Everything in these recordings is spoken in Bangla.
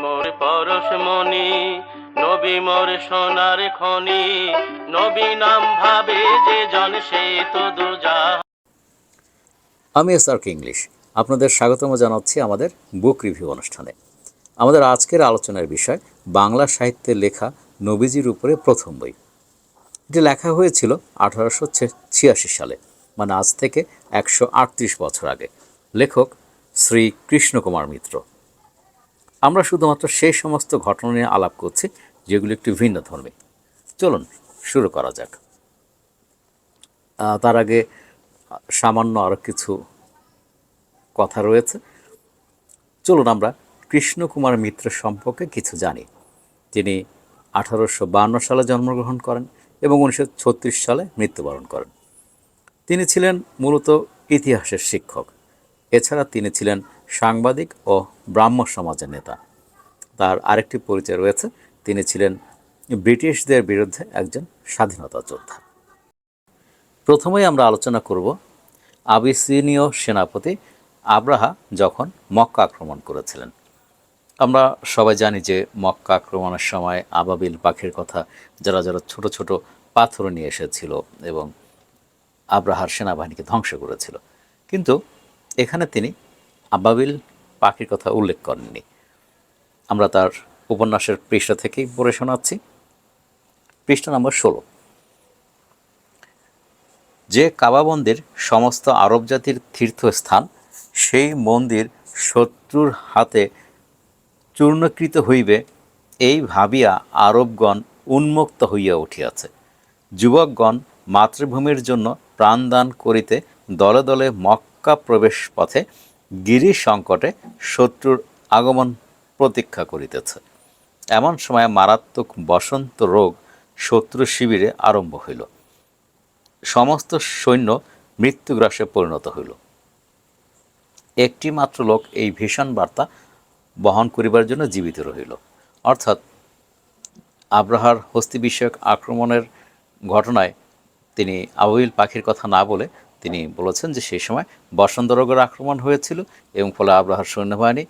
মোর পরশমণি, নবী মোর সোনার খনি, নবী নাম ভাবে যে জন সে তো দুজাহান। আমি এসআরকে ইংলিশ আপনাদের স্বাগতম জানাচ্ছি আমাদের বুক রিভিউ অনুষ্ঠানে। আমাদের আজকের আলোচনার বিষয় বাংলা সাহিত্যের লেখা নবীজির উপরে প্রথম বই। এটি লেখা হয়েছিল 1886 সালে, মানে আজ থেকে 138 বছর আগে। লেখক শ্রী কৃষ্ণকুমার মিত্র। আমরা শুধুমাত্র সেই সমস্ত ঘটনা নিয়ে আলাপ করছি যেগুলো একটু ভিন্ন ধর্মী। চলুন শুরু করা যাক। তার আগে সামান্য আরও কিছু কথা রয়েছে। চলুন আমরা কৃষ্ণকুমার মিত্র সম্পর্কে কিছু জানি। তিনি 1852 সালে জন্মগ্রহণ করেন এবং 1936 সালে মৃত্যুবরণ করেন। তিনি ছিলেন মূলত ইতিহাসের শিক্ষক। এছাড়া তিনি ছিলেন সাংবাদিক ও ব্রাহ্ম সমাজের নেতা। তার আরেকটি পরিচয় রয়েছে, তিনি ছিলেন ব্রিটিশদের বিরুদ্ধে একজন স্বাধীনতা যোদ্ধা। প্রথমেই আমরা আলোচনা করব আবিসিনীয় সেনাপতি আব্রাহা যখন মক্কা আক্রমণ করেছিলেন। আমরা সবাই জানি যে মক্কা আক্রমণের সময় আবাবিল পাখির কথা, যারা যারা ছোট ছোট পাথর নিয়ে এসেছিল এবং আব্রাহার সেনাবাহিনীকে ধ্বংস করেছিল। কিন্তু এখানে তিনি আবাবিল পাখির কথা উল্লেখ করেননি। আমরা তার উপন্যাসের পৃষ্ঠা থেকেই পড়ে শোনাচ্ছি। পৃষ্ঠা নম্বর 16। যে কাবা মন্দির সমস্ত আরব জাতির তীর্থস্থান, সেই মন্দির শত্রুর হাতে চূর্ণকৃত হইবে, এই ভাবিয়া আরবগণ উন্মুক্ত হইয়া উঠিয়াছে। যুবকগণ মাতৃভূমির জন্য প্রাণদান করিতে দলে দলে মক্কা প্রবেশ পথে গিরি সংকটে শত্রুর আগমন প্রতীক্ষা করিতেছে। এমন সময় মারাত্মক বসন্ত রোগ শত্রু শিবিরে আরম্ভ হইল। সমস্ত সৈন্য মৃত্যুগ্রাসে পরিণত হইল। একটি মাত্র লোক এই ভীষণ বার্তা বহন করিবার জন্য জীবিত রহিল। অর্থাৎ আব্রাহার হস্তি বিষয়ক আক্রমণের ঘটনায় তিনি আবাবিল পাখির কথা না বলে তিনি বলেছেন যে সেই সময় বসন্ত রোগের আক্রমণ হয়েছিল এবং ফলে আব্রাহার সৈন্যবাহিনী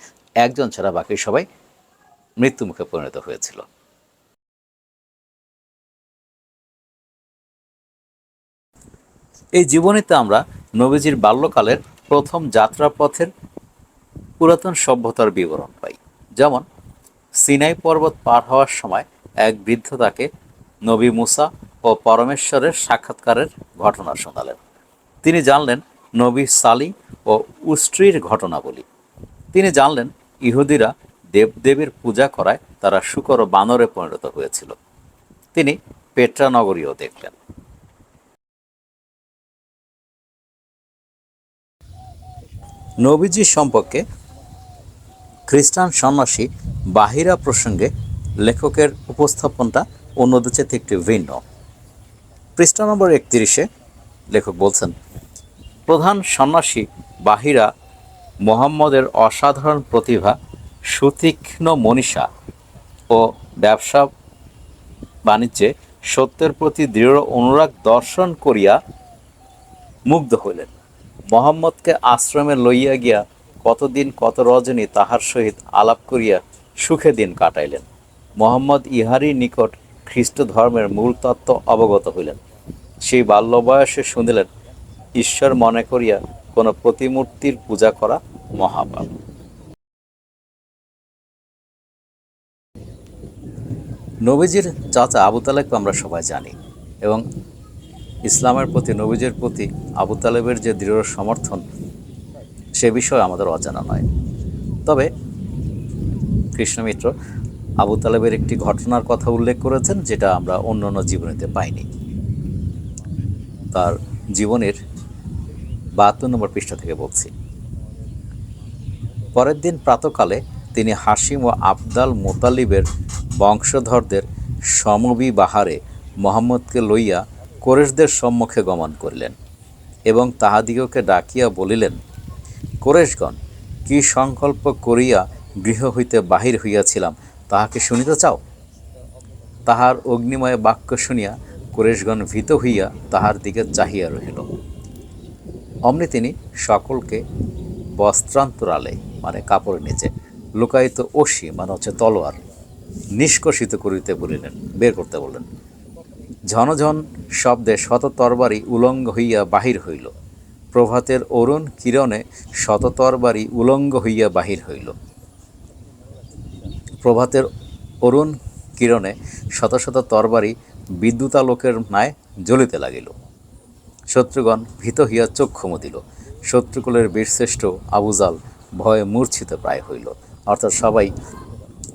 একজন ছাড়া বাকি সবাই মৃত্যুমুখে পরিণত হয়েছিল। এই জীবনীতে আমরা নবীজির বাল্যকালের প্রথম যাত্রাপথের পুরাতন সভ্যতার বিবরণ পাই। যেমন সিনাই পর্বত পার হওয়ার সময় এক বৃদ্ধ তাকে নবী মুসা ও পরমেশ্বরের সাক্ষাৎকারের ঘটনা শোনালেন। তিনি জানলেন নবী সালি ও উষ্ট্রির ঘটনাবলী। তিনি জানলেন ইহুদিরা দেবদেবীর পূজা করায় তারা শূকর ও বানরে পরিণত হয়েছিল। তিনি পেট্রা নগরীও দেখলেন। নবীজি সম্পর্কে খ্রিস্টান সন্ন্যাসী বাহিরা প্রসঙ্গে লেখকের উপস্থাপনটা অন্যদের চেয়ে একটু ভিন্ন। পৃষ্ঠা নম্বর 31-এ লেখক বলছেন, প্রধান সন্ন্যাসী বাহিরা মোহাম্মদের অসাধারণ প্রতিভা, সুতীক্ষ্ণ মনীষা ও ব্যবসা বাণিজ্যে সত্যের প্রতি দৃঢ় অনুরাগ দর্শন করিয়া মুগ্ধ হইলেন। মোহাম্মদকে আশ্রমে লইয়া গিয়া কতদিন কত রজনী তাহার সহিত আলাপ করিয়া সুখে দিন কাটাইলেন। মোহাম্মদ ইহারই নিকট খ্রিস্ট ধর্মের মূল তত্ত্ব অবগত হইলেন। সেই বাল্য বয়সে শুনিলেন ঈশ্বর মনে করিয়া কোনো প্রতিমূর্তির পূজা করা মহাপাপ। নবীজির চাচা আবু তালেবকে আমরা সবাই জানি এবং ইসলামের প্রতি নবীজির প্রতি আবু তালেবের যে দৃঢ় সমর্থন সে বিষয়ে আমাদের অজানা নয়। তবে কৃষ্ণমিত্র আবু তালেবের একটি ঘটনার কথা উল্লেখ করেছেন যেটা আমরা অন্য অন্য জীবনীতে পাইনি। তার জীবনের 72 নম্বর পৃষ্ঠা থেকে বলছি। পরের দিন প্রাতকালে তিনি হাসিম ও আবদাল মোতালিবের বংশধরদের সমবিবাহারে মোহাম্মদকে লইয়া কোরেশদের সম্মুখে গমন করিলেন এবং তাহাদিগকে ডাকিয়া বলিলেন, কোরেশগণ, কি সংকল্প করিয়া গৃহ হইতে বাহির হইয়াছিলাম তাহাকে শুনিতে চাও? তাহার অগ্নিময় বাক্য শুনিয়া কোরেশগণ ভীত হইয়া তাহার দিকে চাহিয়া রহিল। অমনি তিনি সকলকে বস্ত্রান্তরালে মানে কাপড়ের নিচে লুকায়িত অসি মানে হচ্ছে তলোয়ার নিষ্কষিত করিতে বলিলেন, বের করতে বললেন। ঝনঝন শব্দে শত তরবারি উলঙ্গ হইয়া বাহির হইল। প্রভাতের অরুণ কিরণে শত তরবারি উলঙ্গ হইয়া বাহির হইল। প্রভাতের অরুণ কিরণে শত শত তরবারি বিদ্যুতালোকের ন্যায় জ্বলিতে লাগিল। শত্রুগণ ভীত হইয়া চক্ষু মুদিল। শত্রুকুলের বীরশ্রেষ্ঠ আবুজাল ভয়ে মূর্ছিত প্রায় হইল। অর্থাৎ সবাই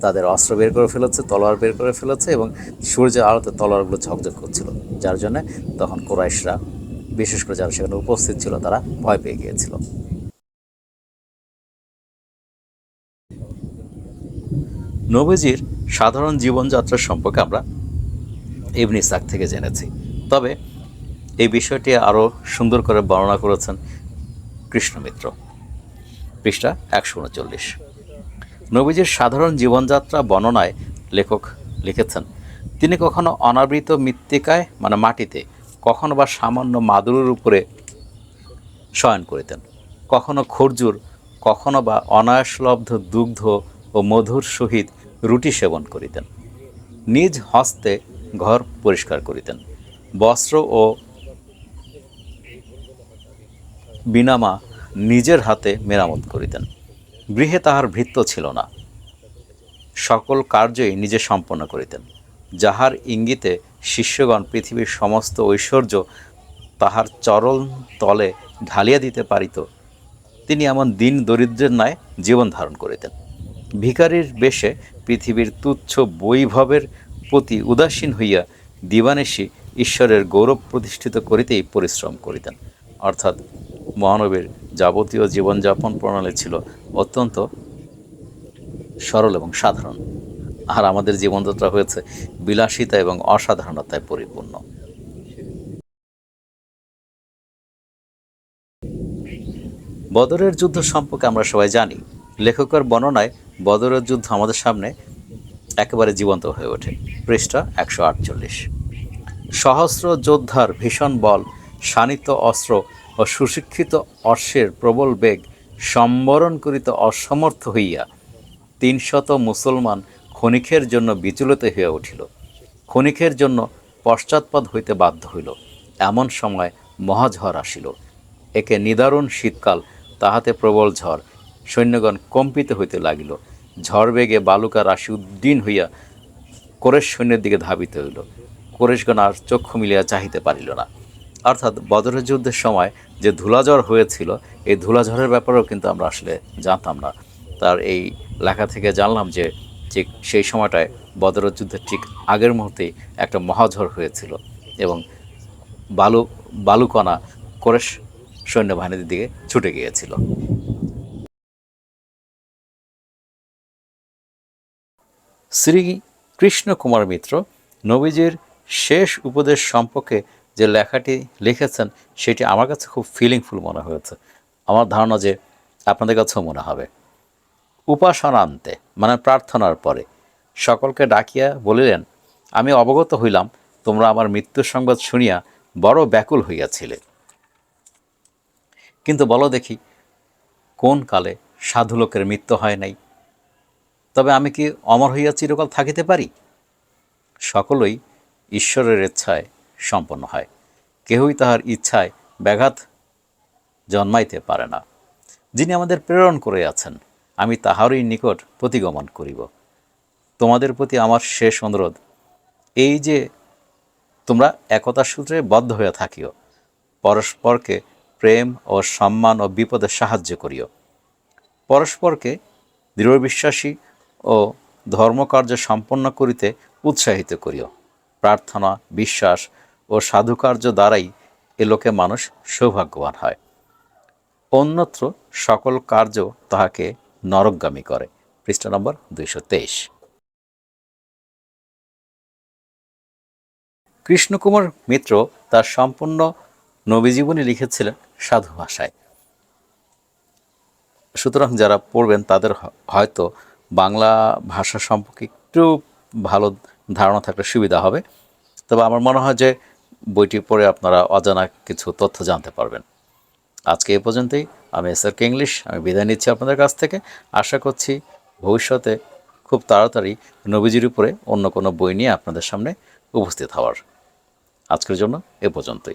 তাদের অস্ত্র বের করে ফেলেছে, তলোয়ার বের করে ফেলেছে এবং সূর্যের আলোতে তলোয়ারগুলো ঝকঝক করছিল, যার জন্য তখন কুরাইশরা, বিশেষ করে যারা সেখানে উপস্থিত ছিল, তারা ভয় পেয়ে গিয়েছিল। নবীজির সাধারণ জীবনযাত্রা সম্পর্কে আমরা ইবনে ইসহাক থেকে জেনেছি, তবে এই বিষয়টি আরও সুন্দর করে বর্ণনা করেছেন কৃষ্ণমিত্র, পৃষ্ঠা 139। নবীজির সাধারণ জীবনযাত্রা বর্ণনায় লেখক লিখেছেন, তিনি কখনো অনাবৃত মৃত্তিকায় মানে মাটিতে, কখনো বা সামান্য মাদুরের উপরে শয়ন করিতেন, কখনো খর্জুর, কখনো বা অনায়াসলব্ধ দুগ্ধ ও মধুর সহিত রুটি সেবন করিতেন। নিজ হস্তে ঘর পরিষ্কার করিতেন, বস্ত্র ও বিনামা নিজের হাতে মেরামত করিতেন। গৃহে তাহার ভৃত্য ছিল না, সকল কার্যই নিজে সম্পন্ন করিতেন। যাহার ইঙ্গিতে শিষ্যগণ পৃথিবীর সমস্ত ঐশ্বর্য তাহার চরণ তলে ঢালিয়া দিতে পারিত, তিনি এমন দিন দরিদ্রের ন্যায় জীবন ধারণ করিতেন। ভিখারির বেশে পৃথিবীর তুচ্ছ বৈভবের প্রতি উদাসীন হইয়া দিবানিশি ঈশ্বরের গৌরব প্রতিষ্ঠিত করিতেই পরিশ্রম করিতেন। অর্থাৎ মহানবীর যাবতীয় জীবনযাপন প্রণালী ছিল অত্যন্ত সরল এবং সাধারণ, আর আমাদের জীবনযাত্রা হয়েছে বিলাসিতা এবং অসাধারণতায় পরিপূর্ণ। বদরের যুদ্ধ সম্পর্কে আমরা সবাই জানি। লেখকের বর্ণনায় বদরের যুদ্ধ আমাদের সামনে একেবারে জীবন্ত হয়ে ওঠে, পৃষ্ঠা 148। সহস্র যোদ্ধার ভীষণ বল, শানিত অস্ত্র ও সুশিক্ষিত অশ্বের প্রবল বেগ সম্বরণ করিতে অসমর্থ হইয়া 300 মুসলমান ক্ষণিকের জন্য বিচলিত হইয়া উঠিল, ক্ষণিকের জন্য পশ্চাৎপদ হইতে বাধ্য হইল। এমন সময় মহাঝড় আসিল, একে নিদারুণ শীতকাল, তাহাতে প্রবল ঝড়। সৈন্যগণ কম্পিত হইতে লাগিল। ঝড় বেগে বালুকা রাশি উদ্দিন হইয়া কোরেশ সৈন্যের দিকে ধাবিত হইল। কোরেশগণ আর চক্ষু মিলিয়া চাহিতে পারিল না। অর্থাৎ বদরের যুদ্ধের সময় যে ধুলাঝড় হয়েছিল, এই ধুলাঝড়ের ব্যাপারেও কিন্তু আমরা আসলে জানতাম না। তার এই লেখা থেকে জানলাম যে ঠিক সেই সময়টায় বদরের যুদ্ধের ঠিক আগের মুহূর্তেই একটা মহাঝড় হয়েছিল এবং বালুকণা কোরেশ সৈন্যবাহিনীর দিকে ছুটে গিয়েছিল। শ্রী কৃষ্ণ কুমার মিত্র নবীজির শেষ উপদেশ সম্পর্কে যে লেখাটি লিখেছেন, সেটি আমার কাছে খুব ফিলিংফুল মনে হয়েছে। আমার ধারণা যে আপনাদের কাছেও মনে হবে। উপাসনান্তে মানে প্রার্থনার পরে সকলকে ডাকিয়া বলিলেন, আমি অবগত হইলাম তোমরা আমার মৃত্যুর সংবাদ শুনিয়া বড় ব্যাকুল হইয়াছিলে, কিন্তু বলো দেখি কোন কালে সাধু লোকের মৃত্যু হয় নাই? তবে আমি কি অমর হইয়া চিরকাল থাকিতে পারি? সকলই ঈশ্বরের ইচ্ছায় সম্পন্ন হয়, কেহই তাহার ইচ্ছায় ব্যাঘাত জন্মাইতে পারে না। যিনি আমাদের প্রেরণ করে আছেন, আমি তাহারই নিকট প্রতিগমন করিব। তোমাদের প্রতি আমার শেষ অনুরোধ এই যে তোমরা একতার সূত্রে বদ্ধ হইয়া থাকিও, পরস্পরকে প্রেম ও সম্মান ও বিপদে সাহায্য করিও, পরস্পরকে দৃঢ়বিশ্বাসী ও ধর্মকার্য সম্পন্ন করিতে উৎসাহিত করিও। প্রার্থনা, বিশ্বাস ও সাধুকার্য দ্বারাই এ লোকে মানুষ সৌভাগ্যবান হয়, অন্যত্র সকল কার্য তাহাকে নরকগামী করে। পৃষ্ঠা নম্বর 223। কৃষ্ণকুমার মিত্র তার সম্পূর্ণ নবীজীবনী লিখেছিলেন সাধু ভাষায়। সুতরাং যারা পড়বেন তাদের হয়তো বাংলা ভাষা সম্পর্কে একটু ভালো ধারণা থাকলে সুবিধা হবে। তবে আমার মনে হয় যে বইটি পড়ে আপনারা অজানা কিছু তথ্য জানতে পারবেন। আজকে এ পর্যন্তই। আমি SRK ইংলিশ, আমি বিদায় নিচ্ছি আপনাদের কাছ থেকে। আশা করছি ভবিষ্যতে খুব তাড়াতাড়ি নবীজির উপরে অন্য কোনো বই নিয়ে আপনাদের সামনে উপস্থিত হওয়ার। আজকের জন্য এ পর্যন্তই।